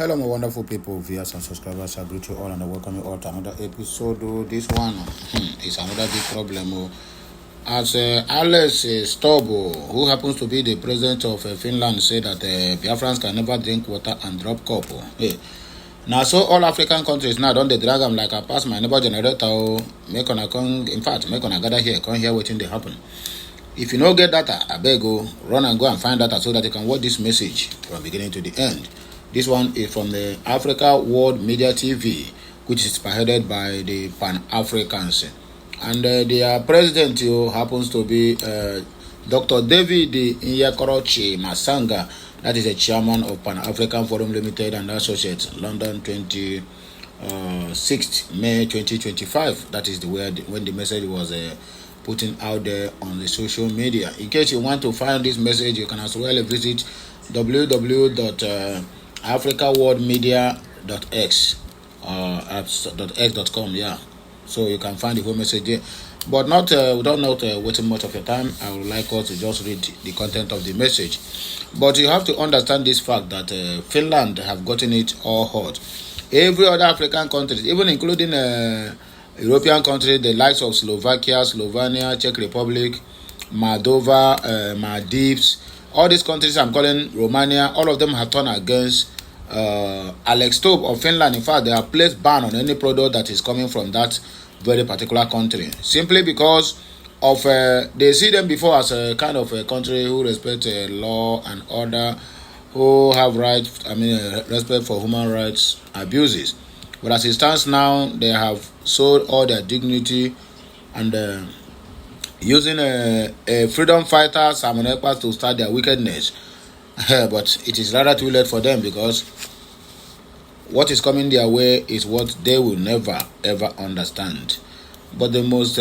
Hello, my wonderful people, viewers and subscribers. I greet you all and I welcome you all to another episode. This one is another big problem. As Alex Stubb, who happens to be the president of Finland, said that Biafrans can never drink water and drop cup. Hey. Now, so all African countries now don't they drag them like I pass my neighbor generator. Make on a gather here, come here, waiting they happen. If you don't get data, I beg you, run and go and find data so that you can watch this message from beginning to the end. This one is from the Africa World Media TV, which is spearheaded by the Pan-Africans. And their president happens to be Dr. David Nyakorochi Masanga. That is the chairman of Pan-African Forum Limited and Associates, London 26th May 2025. That is when the message was putting out there on the social media. In case you want to find this message, you can as well visit www.africaworldmedia.x .x.com, yeah. So you can find the whole message there. But without wasting much of your time, I would like us to just read the content of the message. But you have to understand this fact that Finland have gotten it all hot. Every other African country, even including European countries, the likes of Slovakia, Slovenia, Czech Republic, Moldova, Maldives, all these countries I'm calling Romania, all of them have turned against Alex Stubb of Finland. In fact, they have placed ban on any product that is coming from that very particular country, simply because of they see them before as a kind of a country who respect law and order, who have rights, respect for human rights abuses. But as it stands now, they have sold all their dignity and using a freedom fighter, Simon Ekpa, to start their wickedness. But it is rather too late for them, because what is coming their way is what they will never ever understand. But the most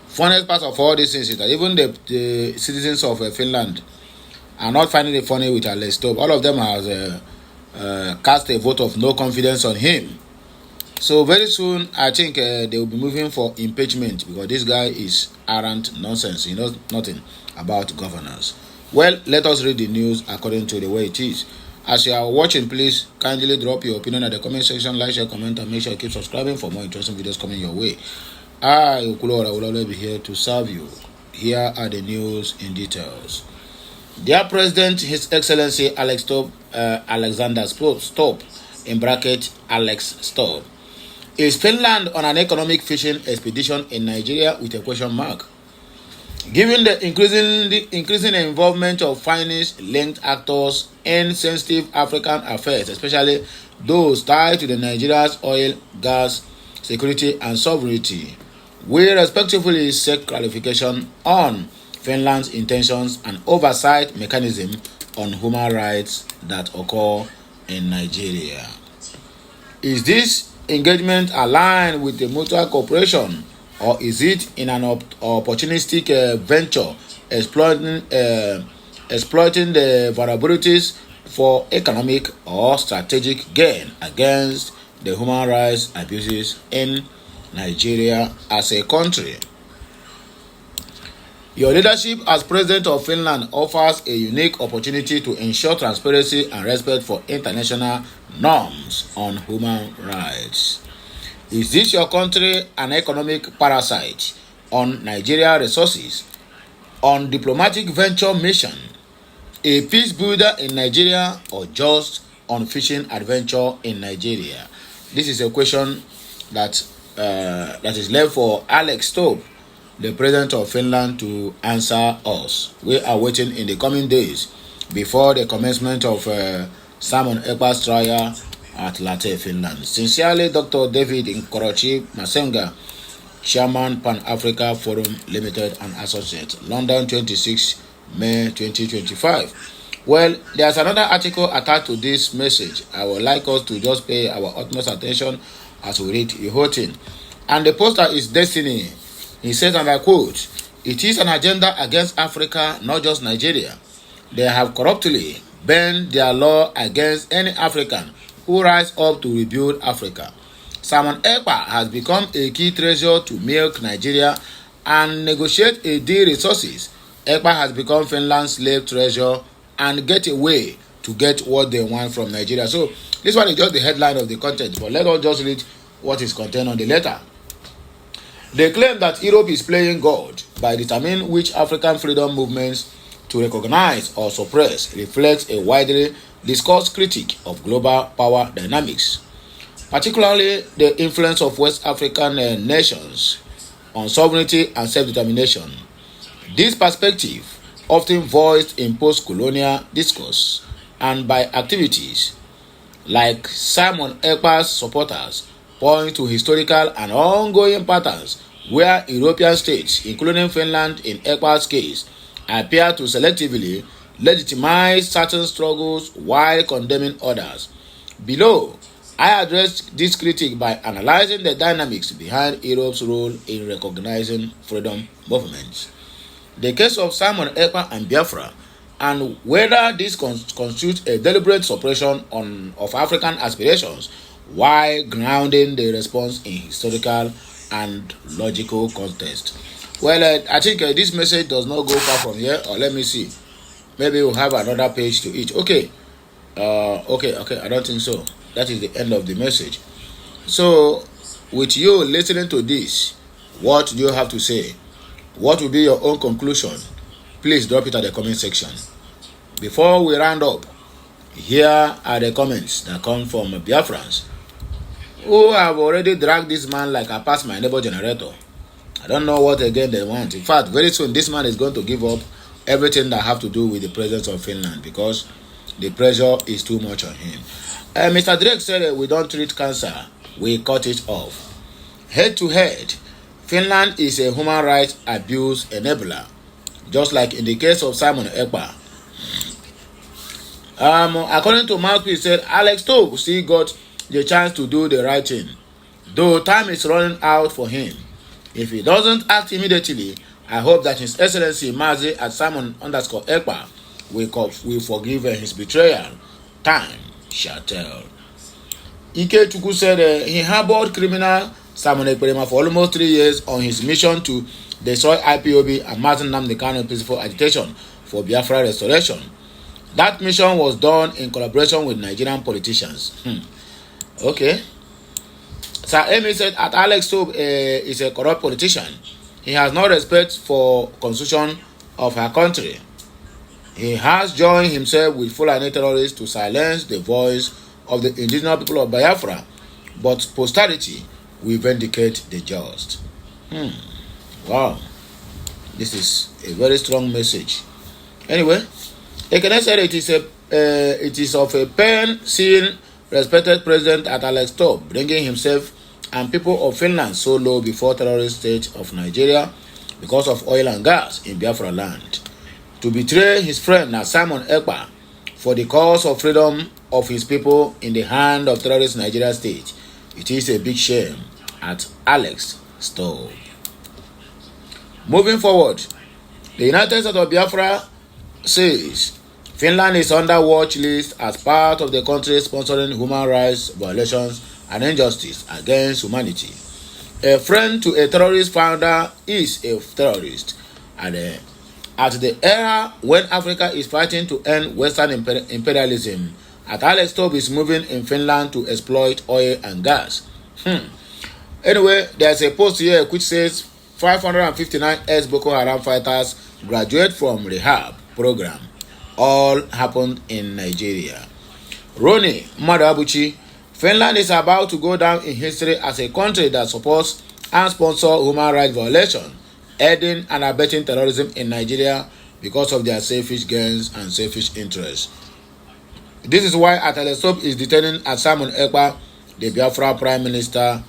funniest part of all these things is that even the citizens of Finland are not finding it funny with Alex Stubb. All of them have cast a vote of no confidence on him. So very soon, I think they will be moving for impeachment, because this guy is arrant nonsense. He knows nothing about governance. Well, let us read the news according to the way it is. As you are watching, please kindly drop your opinion at the comment section, like, share, comment, and make sure you keep subscribing for more interesting videos coming your way. I, Ukulora, will always be here to serve you. Here are the news in details. Dear President, His Excellency Alex Stubb, Alexander Stubb, in bracket Alex Stubb, is Finland on an economic fishing expedition in Nigeria with a question mark? Given the increasing involvement of finance-linked actors in sensitive African affairs, especially those tied to the Nigeria's oil, gas, security, and sovereignty, we respectively seek clarification on Finland's intentions and oversight mechanism on human rights that occur in Nigeria. Is this engagement aligned with the mutual cooperation, or is it in an opportunistic venture exploiting the vulnerabilities for economic or strategic gain against the human rights abuses in Nigeria as a country? Your leadership as President of Finland offers a unique opportunity to ensure transparency and respect for international norms on human rights. Is this your country an economic parasite on Nigeria resources, on diplomatic venture mission, a peace builder in Nigeria, or just on fishing adventure in Nigeria? This is a question that is left for Alex Stubb, the president of Finland, to answer us. We are waiting in the coming days before the commencement of Simon Ekpa's trial at Latte, Finland. Sincerely, Dr. David Nyakorochi Masanga, Chairman, Pan-Africa Forum Limited and Associates, London 26 May 2025. Well, there's another article attached to this message. I would like us to just pay our utmost attention as we read the whole thing. And the poster is Destiny. He says, and I quote, "It is an agenda against Africa, not just Nigeria. They have corruptly bent their law against any African who rise up to rebuild Africa. Simon Ekpa has become a key treasure to milk Nigeria and negotiate a deal resources. Ekpa has become Finland's slave treasure and get away to get what they want from Nigeria. So this one is just the headline of the content, but let us just read what is contained on the letter. They claim that Europe is playing God by determining which African freedom movements to recognize or suppress reflects a widely discussed critique of global power dynamics, particularly the influence of West African nations on sovereignty and self-determination. This perspective, often voiced in post-colonial discourse and by activities like Simon Ekpa's supporters, point to historical and ongoing patterns where European states, including Finland in Ekpa's case, appear to selectively legitimize certain struggles while condemning others. Below, I addressed this critique by analyzing the dynamics behind Europe's role in recognizing freedom movements. The case of Simon Ekpa and Biafra, and whether this constitutes a deliberate suppression of African aspirations while grounding the response in historical and logical context. Well, I think this message does not go far from here. Or let me see. Maybe we'll have another page to each. Okay. Okay. I don't think so. That is the end of the message. So, with you listening to this, what do you have to say? What will be your own conclusion? Please drop it at the comment section. Before we round up, here are the comments that come from Biafrans who have already dragged this man like I passed my neighbor generator. I don't know what again they want. In fact, very soon this man is going to give up everything that have to do with the presence of Finland because the pressure is too much on him. Mr. Drake said we don't treat cancer, we cut it off. Head to head, Finland is a human rights abuse enabler, just like in the case of Simon Ekpa. According to Mouthpiece, said Alex Stubb still got the chance to do the right thing, though time is running out for him. If he doesn't act immediately, I hope that His Excellency Mazi at Simon_Ekpa will forgive his betrayal. Time shall tell. Ike Chukwu said he harbored criminal Simon Ekpa for almost 3 years on his mission to destroy IPOB and Martin Nnamdi Kanu peaceful agitation for Biafra restoration. That mission was done in collaboration with Nigerian politicians. Okay. Sir Amy said that Alex Stubb is a corrupt politician. He has no respect for constitution of her country. He has joined himself with Fulani terrorists to silence the voice of the indigenous people of Biafra, but posterity will vindicate the just. Wow. This is a very strong message. Anyway, Ekene said it is of a pain seeing respected President at Alex Stubb bringing himself and people of Finland so low before terrorist state of Nigeria because of oil and gas in Biafra land. To betray his friend Simon Ekpa for the cause of freedom of his people in the hand of terrorist Nigeria state, it is a big shame at Alex Stubb. Moving forward, the United States of Biafra says Finland is under watch list as part of the country sponsoring human rights violations and injustice against humanity. A friend to a terrorist founder is a terrorist, and at the era when Africa is fighting to end Western imperialism, Alex Stubb is moving in Finland to exploit oil and gas. Anyway, there's a post here which says 559 ex-Boko Haram fighters graduate from rehab program. All happened in Nigeria. Roni Madabuchi, Finland is about to go down in history as a country that supports and sponsors human rights violations, aiding and abetting terrorism in Nigeria because of their selfish gains and selfish interests. This is why Alex Stubb is detaining Simon Ekpa, the Biafra Prime Minister.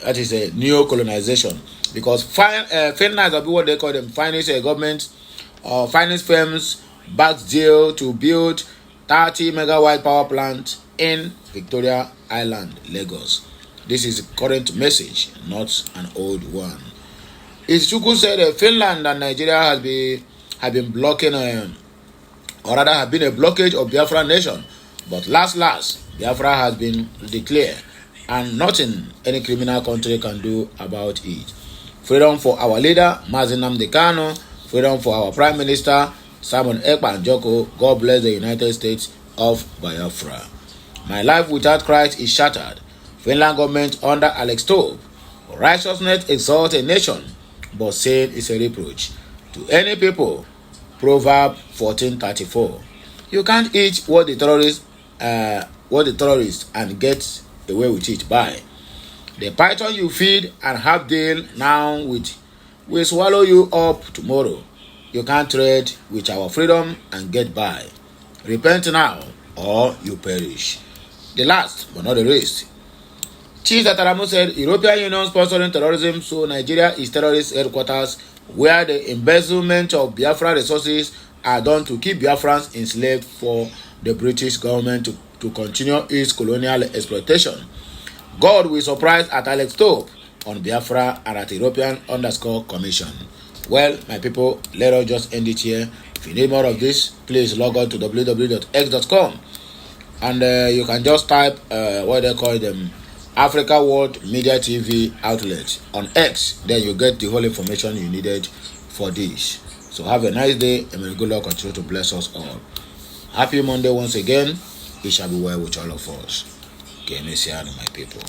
That is a neo-colonization. Because Finland is what they call them, finance government, finance firms, backed deal to build 30 megawatt power plant in Victoria Island, Lagos. This is a current message, not an old one. Ichuku said Finland and Nigeria have been blocking, or rather have been a blockage of Biafra nation. But last, Biafra has been declared, and nothing any criminal country can do about it. Freedom for our leader, Martin Nnamdi Kanu. Freedom for our Prime Minister, Simon Ekpa and Joko. God bless the United States. of Biafra. My life without Christ is shattered. Finland government under Alex Stubb. Righteousness exalts a nation, but sin is a reproach to any people. Proverb 14:34. You can't eat what the terrorists and get away with it by. The python you feed and have deal now with will swallow you up tomorrow. You can't trade with our freedom and get by. Repent now or you perish. The last but not the least. Chief Dataramu said European Union sponsoring terrorism, so Nigeria is terrorist headquarters where the embezzlement of Biafra resources are done to keep Biafrans enslaved for the British government to continue its colonial exploitation. God will surprise at Alex Stubb on Biafra and at European_Commission. Well, my people, let us just end it here. If you need more of this, please log on to www.x.com and you can just type what they call them, Africa World Media TV outlet on X. Then you get the whole information you needed for this. So have a nice day and may good Lord continue to bless us all. Happy Monday once again. It shall be well with all of us. Okay, my people.